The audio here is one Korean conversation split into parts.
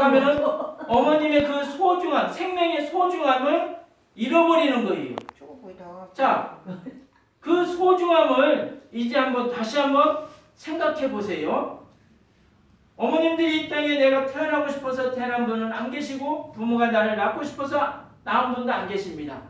가면은 어머님의 그 소중한 생명의 소중함을 잃어버리는 거예요. 자, 그 소중함을 이제 다시 한번 생각해 보세요. 어머님들이 이 땅에 내가 태어나고 싶어서 태어난 분은 안 계시고 부모가 나를 낳고 싶어서 낳은 분도 안 계십니다.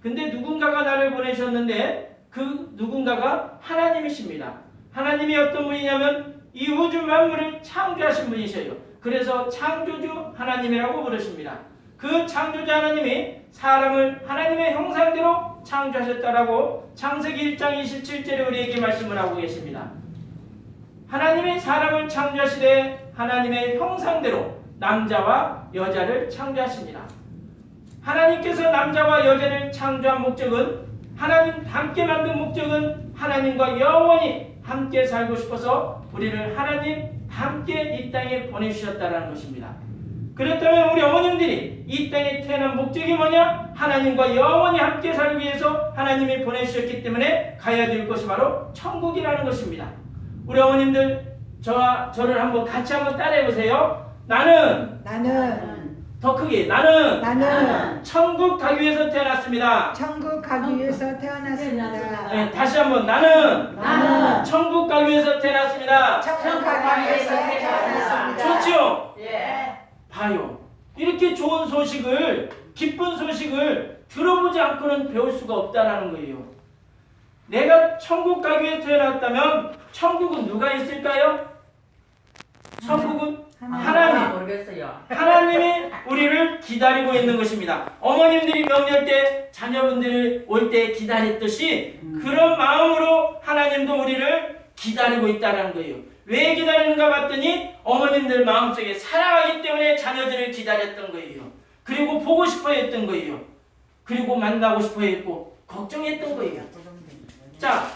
근데 누군가가 나를 보내셨는데 그 누군가가 하나님이십니다. 하나님이 어떤 분이냐면 이 우주 만물을 창조하신 분이셔요. 그래서 창조주 하나님이라고 부르십니다. 그 창조주 하나님이 사람을 하나님의 형상대로 창조하셨다라고 창세기 1장 27절에 우리에게 말씀을 하고 계십니다. 하나님이 사람을 창조하시되 하나님의 형상대로 남자와 여자를 창조하십니다. 하나님께서 남자와 여자를 창조한 목적은 하나님 함께 만든 목적은 하나님과 영원히 함께 살고 싶어서 우리를 하나님 함께 이 땅에 보내주셨다는 것입니다. 그렇다면 우리 어머님들이 이 땅에 태어난 목적이 뭐냐? 하나님과 영원히 함께 살기 위해서 하나님이 보내주셨기 때문에 가야 될 것이 바로 천국이라는 것입니다. 우리 어머님들 저를 같이 한번 따라해 보세요. 나는 더 크게 나는 천국 가기 위해서 태어났습니다. 천국 가기 위해서 태어났습니다. 네, 다시 한번 나는 천국 가기 위해서 태어났습니다. 천국 가기 위해서 태어났습니다. 좋지요? 예. 봐요. 이렇게 좋은 소식을 기쁜 소식을 들어보지 않고는 배울 수가 없다라는 거예요. 내가 천국 가기 위해 태어났다면 천국은 누가 있을까요? 천국은 하나님. 모르겠어요. 하나님이 우리를 기다리고 있는 것입니다. 어머님들이 명절 때 자녀분들이 올 때 기다렸듯이 그런 마음으로 하나님도 우리를 기다리고 있다는 거예요. 왜 기다리는가 봤더니 어머님들 마음속에 사랑하기 때문에 자녀들을 기다렸던 거예요. 그리고 보고 싶어 했던 거예요. 그리고 만나고 싶어 했고 걱정했던 거예요. 자,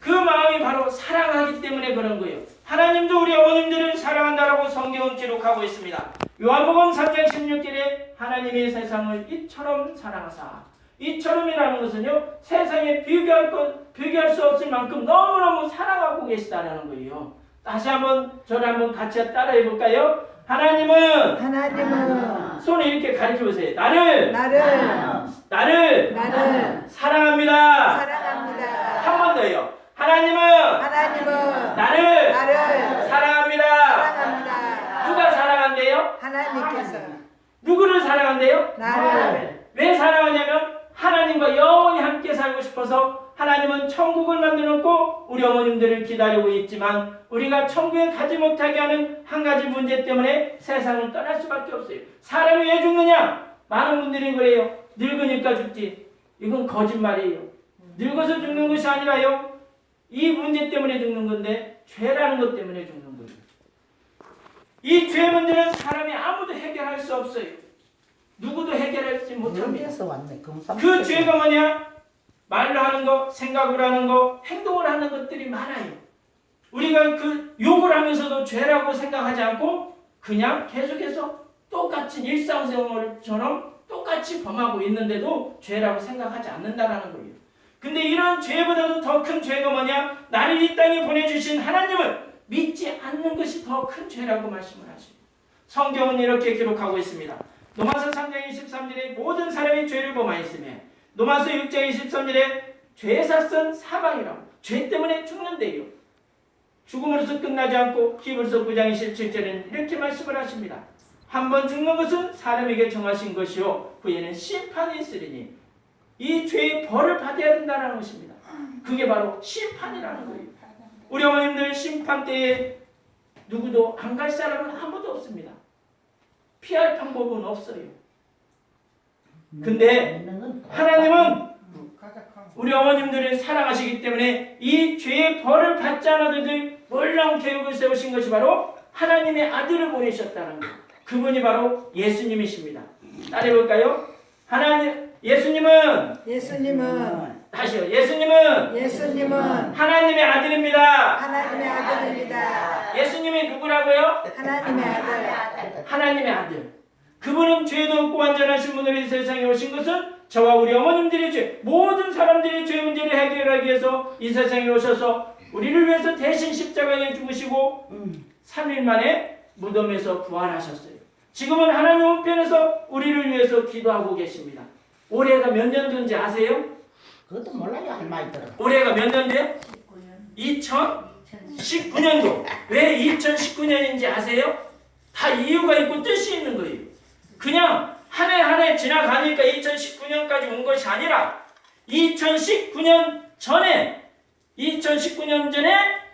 그 마음이 바로 사랑하기 때문에 그런 거예요. 하나님도 우리 어머님들을 사랑한다라고 성경은 기록하고 있습니다. 요한복음 3장 16절에 하나님의 세상을 이처럼 사랑하사, 이처럼이라는 것은요 세상에 비교할 수 없을 만큼 너무너무 사랑하고 계시다라는 거예요. 다시 한번 저를 한번 같이 따라해 볼까요? 하나님은 손을 이렇게 가리켜 보세요. 나를 사랑합니다. 한 번 더요. 하나님은 나를 사랑합니다. 누가 사랑한대요? 하나님께서 누구를 사랑한대요? 나를. 왜 사랑하냐면 하나님과 영원히 함께 살고 싶어서 하나님은 천국을 만들었고 우리 어머님들을 기다리고 있지만 우리가 천국에 가지 못하게 하는 한 가지 문제 때문에 세상을 떠날 수밖에 없어요. 사람이 왜 죽느냐? 많은 분들이 그래요. 늙으니까 죽지. 이건 거짓말이에요. 늙어서 죽는 것이 아니라요. 이 문제 때문에 죽는 건데 죄라는 것 때문에 죽는 거예요. 이 죄 문제는 사람이 아무도 해결할 수 없어요. 누구도 해결하지 못합니다. 그 죄가 뭐냐? 말로 하는 거, 생각을 하는 거, 행동을 하는 것들이 많아요. 우리가 그 욕을 하면서도 죄라고 생각하지 않고 그냥 계속해서 똑같은 일상생활처럼 똑같이 범하고 있는데도 죄라고 생각하지 않는다는 거예요. 근데 이런 죄보다도 더 큰 죄가 뭐냐? 나를 이 땅에 보내주신 하나님을 믿지 않는 것이 더 큰 죄라고 말씀을 하십니다. 성경은 이렇게 기록하고 있습니다. 로마서 3장 23절에 모든 사람이 죄를 범하였으며 로마서 6장 23절에 죄사건 사망이라고 죄 때문에 죽는데요. 죽음으로서 끝나지 않고 히브리서 9장 27절에는 이렇게 말씀을 하십니다. 한 번 죽는 것은 사람에게 정하신 것이요 후에는 심판이 있으리니 이 죄의 벌을 받아야 된다는 것입니다. 그게 바로 심판이라는 거예요. 우리 어머님들 심판 때에 누구도 안 갈 사람은 아무도 없습니다. 피할 방법은 없어요. 근데 하나님은 우리 어머님들을 사랑하시기 때문에 이 죄의 벌을 받지 않아도 될 놀라운 계획을 세우신 것이 바로 하나님의 아들을 보내셨다는 것. 그분이 바로 예수님이십니다. 따라해볼까요? 예수님은 다시요. 예수님은 하나님의 아들입니다. 예수님이 누구라고요? 하나님의 아들. 그분은 죄도 없고 완전하신 분으로 이 세상에 오신 것은 저와 우리 어머님들의 죄, 모든 사람들의 죄 문제를 해결하기 위해서 이 세상에 오셔서 우리를 위해서 대신 십자가에 죽으시고 3일 만에 무덤에서 부활하셨어요. 지금은 하나님 우편에서 우리를 위해서 기도하고 계십니다. 올해가 몇 년도인지 아세요? 그것도 몰라요. 할머니 들어. 올해가 몇 년도요? 2019년도. 왜 2019년인지 아세요? 다 이유가 있고 뜻이 있는 거예요. 그냥 한 해 한 해 지나가니까 2019년까지 온 것이 아니라 2019년 전에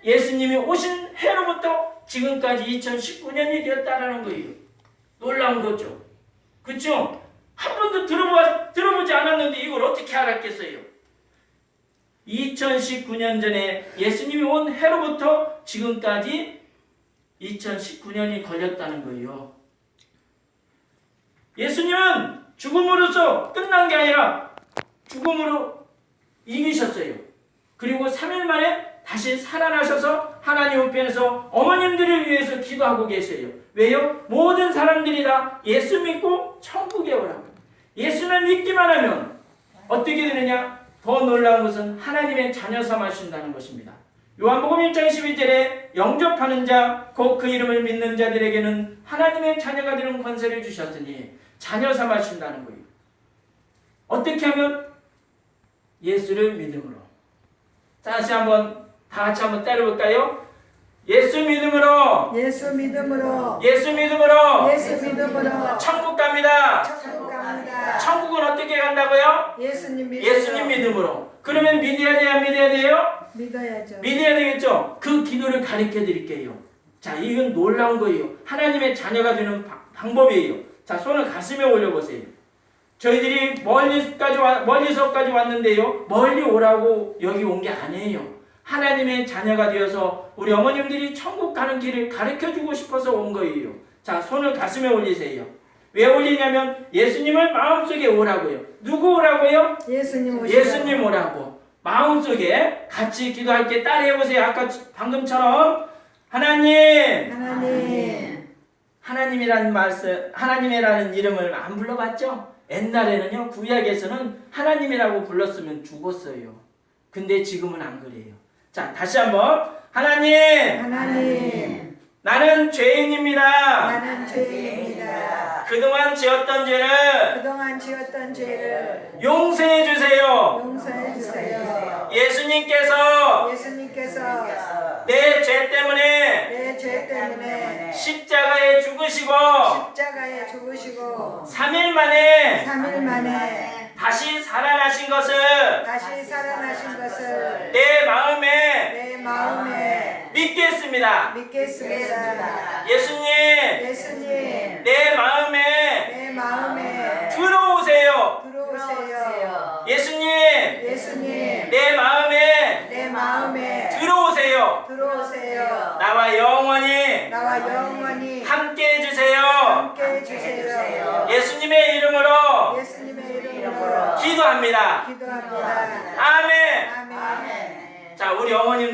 예수님이 오신 해로부터 지금까지 2019년이 되었다라는 거예요. 놀라운 거죠. 그렇죠? 한 번도 들어보지 않았는데 이걸 어떻게 알았겠어요? 2019년 전에 예수님이 온 해로부터 지금까지 2019년이 걸렸다는 거예요. 예수님은 죽음으로서 끝난 게 아니라 죽음으로 이기셨어요. 그리고 3일 만에 다시 살아나셔서 하나님 우편에서 어머님들을 위해서 기도하고 계세요. 왜요? 모든 사람들이 다 예수 믿고 천국에 오라고. 예수를 믿기만 하면 어떻게 되느냐? 더 놀라운 것은 하나님의 자녀 삼으신다는 것입니다. 요한복음 1장 12절에 영접하는 자, 곧 그 이름을 믿는 자들에게는 하나님의 자녀가 되는 권세를 주셨으니 자녀 삼으신다는 거예요. 어떻게 하면? 예수를 믿음으로. 다시 한번 다 같이 한번 따라볼까요? 예수 믿음으로. 예수 믿음으로. 예수 믿음으로. 예수 믿음으로. 천국 갑니다. 천국 갑니다. 천국은 어떻게 간다고요? 예수님 믿음으로. 예수님 믿음으로. 그러면 믿어야 돼요? 안 믿어야 돼요? 믿어야죠. 믿어야 되겠죠? 그 기도를 가르쳐 드릴게요. 자, 이건 놀라운 거예요. 하나님의 자녀가 되는 방법이에요. 자, 손을 가슴에 올려보세요. 저희들이 멀리서까지 왔는데요. 멀리 오라고 여기 온 게 아니에요. 하나님의 자녀가 되어서 우리 어머님들이 천국 가는 길을 가르쳐주고 싶어서 온 거예요. 자, 손을 가슴에 올리세요. 왜 올리냐면 예수님을 마음속에 오라고요. 누구 오라고요? 예수님 오시라고. 예수님 오라고. 마음속에 같이 기도할 때 따라해보세요. 아까 방금처럼 하나님. 하나님이라는 말씀, 하나님이라는 이름을 안 불러봤죠? 옛날에는요, 구약에서는 하나님이라고 불렀으면 죽었어요. 근데 지금은 안 그래요. 자, 다시 한번. 하나님. 나는 죄인입니다. 나는 죄인입니다. 그동안 지었던 죄를 그동안 지었던 죄를 용서해 주세요. 용서해 주세요. 예수님께서 내 내 죄 때문에 죄 때문에 십자가에 죽으시고 십자가에 죽으시고 3일 만에 3일 만에 다시 살아나신 것을 다시 살아나신 것을 내 마음에 내 마음에 믿겠습니다. 믿겠습니다. 예수님, 예수님 내 마음에 내 마음에 들어오세요. 들어오세요. 예수님, 예수님 내 마음에 내 마음에 들어오세요. 들어오세요. 나와 영원히 나와 영원히 함께 해주세요. 함께 해주세요. 예수님의 이름으로 예수님의 이름으로 기도합니다. 기도합니다. 아멘. 아멘. 자, 우리 어머님